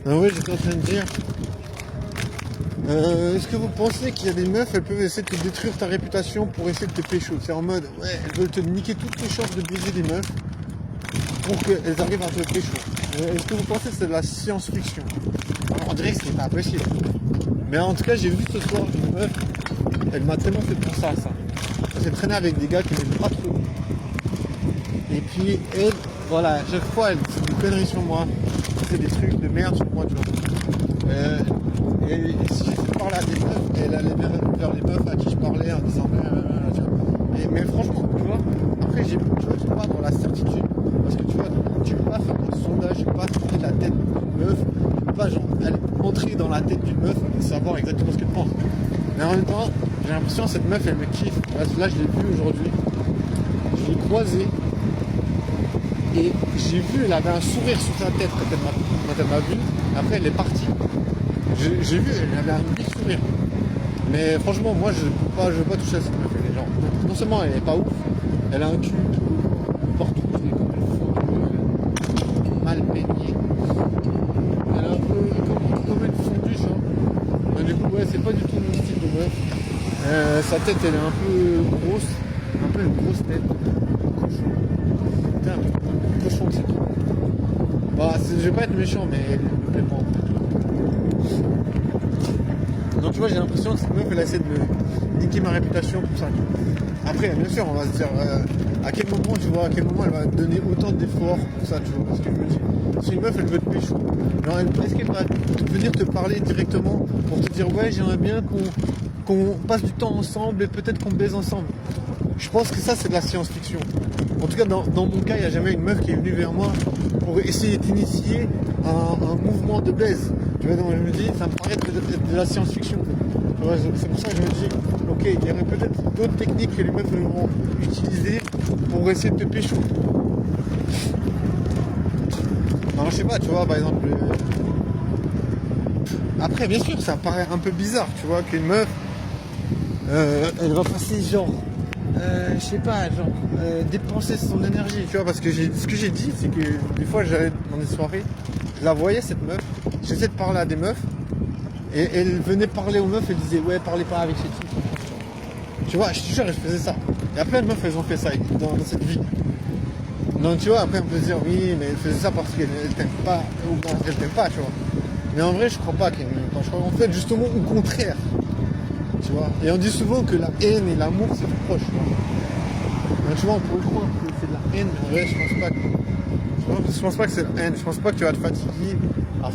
Ah ouais, j'étais en train de dire. Est-ce que vous pensez qu'il y a des meufs, elles peuvent essayer de te détruire ta réputation pour essayer de te pécho? C'est en mode, ouais, elles veulent te niquer toutes les chances de baiser des meufs pour qu'elles arrivent à te pécho. Est-ce que vous pensez que c'est de la science-fiction? Alors, on dirait que c'est pas possible. Mais en tout cas, j'ai vu ce soir une meuf, elle m'a tellement fait penser à ça. Elle s'est traînée avec des gars qui m'aiment pas trop. Et puis, elle, voilà, à chaque fois, elle fait des conneries sur moi. Elle fait des trucs de merde sur moi, tu vois. Et si j'essaie de parler à des meufs, elle allait vers les meufs à qui je parlais en disant tu vois. Mais franchement, tu vois, après tu vois, tu peux pas dans la certitude. Parce que tu vois, tu peux pas faire un sondage, tu peux pas sortir de la tête d'une meuf, tu peux pas genre entrer dans la tête d'une meuf et savoir exactement ce qu'elle pense. Mais en même temps, j'ai l'impression que cette meuf elle me kiffe. Là je l'ai vue aujourd'hui, je l'ai croisée et j'ai vu, elle avait un sourire sur sa tête quand elle m'a vu. Après elle est partie. J'ai vu, elle avait un petit sourire. Mais franchement, moi, je veux pas toucher à cette meuf. Elle est genre, non seulement elle est pas ouf, elle a un cul partout, c'est comme une fondue mal peignée. Elle est un peu comme une fondue, ça. Mais du coup, ouais, c'est pas du tout mon style de meuf. Sa tête, elle est un peu grosse, un peu une grosse tête. Cochon. Putain, un cochon, c'est tout. Bah, je vais pas être méchant, mais elle me plaît pas en fait. Donc tu vois, j'ai l'impression que cette meuf elle essaie de me niquer ma réputation pour ça. Après, bien sûr, on va se dire à quel moment, tu vois, à quel moment elle va donner autant d'efforts pour ça, tu vois, parce que je me dis, si une meuf elle veut te pécho, genre est-ce qu'elle va venir te parler directement pour te dire ouais j'aimerais bien qu'on passe du temps ensemble et peut-être qu'on baise ensemble. Je pense que ça c'est de la science-fiction. En tout cas dans mon cas, il n'y a jamais une meuf qui est venue vers moi pour essayer d'initier un mouvement de baise. Tu vois, donc je me dis, ça me paraît de la science-fiction. C'est pour ça que je me dis, ok, il y aurait peut-être d'autres techniques que les meufs vont utiliser pour essayer de te pécho. Non, je sais pas, tu vois, par exemple. Après, bien sûr, ça paraît un peu bizarre, tu vois, qu'une meuf, elle va passer genre, je sais pas, genre, dépenser son énergie, tu vois, parce que ce que j'ai dit, c'est que des fois, j'allais dans des soirées, je la voyais, cette meuf, j'essayais de parler à des meufs, et elle venait parler aux meufs, elle disait, ouais, parlez pas avec ces filles. Tu vois, je te jure, je faisais ça. Il y a plein de meufs, elles ont fait ça dans cette vie. Donc, tu vois, après, on peut se dire, oui, mais elle faisait ça parce qu'elle t'aime pas, ou elle t'aime pas, tu vois. Mais en vrai, je crois pas qu'elle m'aime pas. Je crois en fait, justement, au contraire. Tu vois. Et on dit souvent que la haine et l'amour, c'est plus proche. Donc, tu vois, on pourrait croire que c'est de la haine, mais en vrai, je pense pas que c'est de la haine. Je pense pas que tu vas te fatiguer à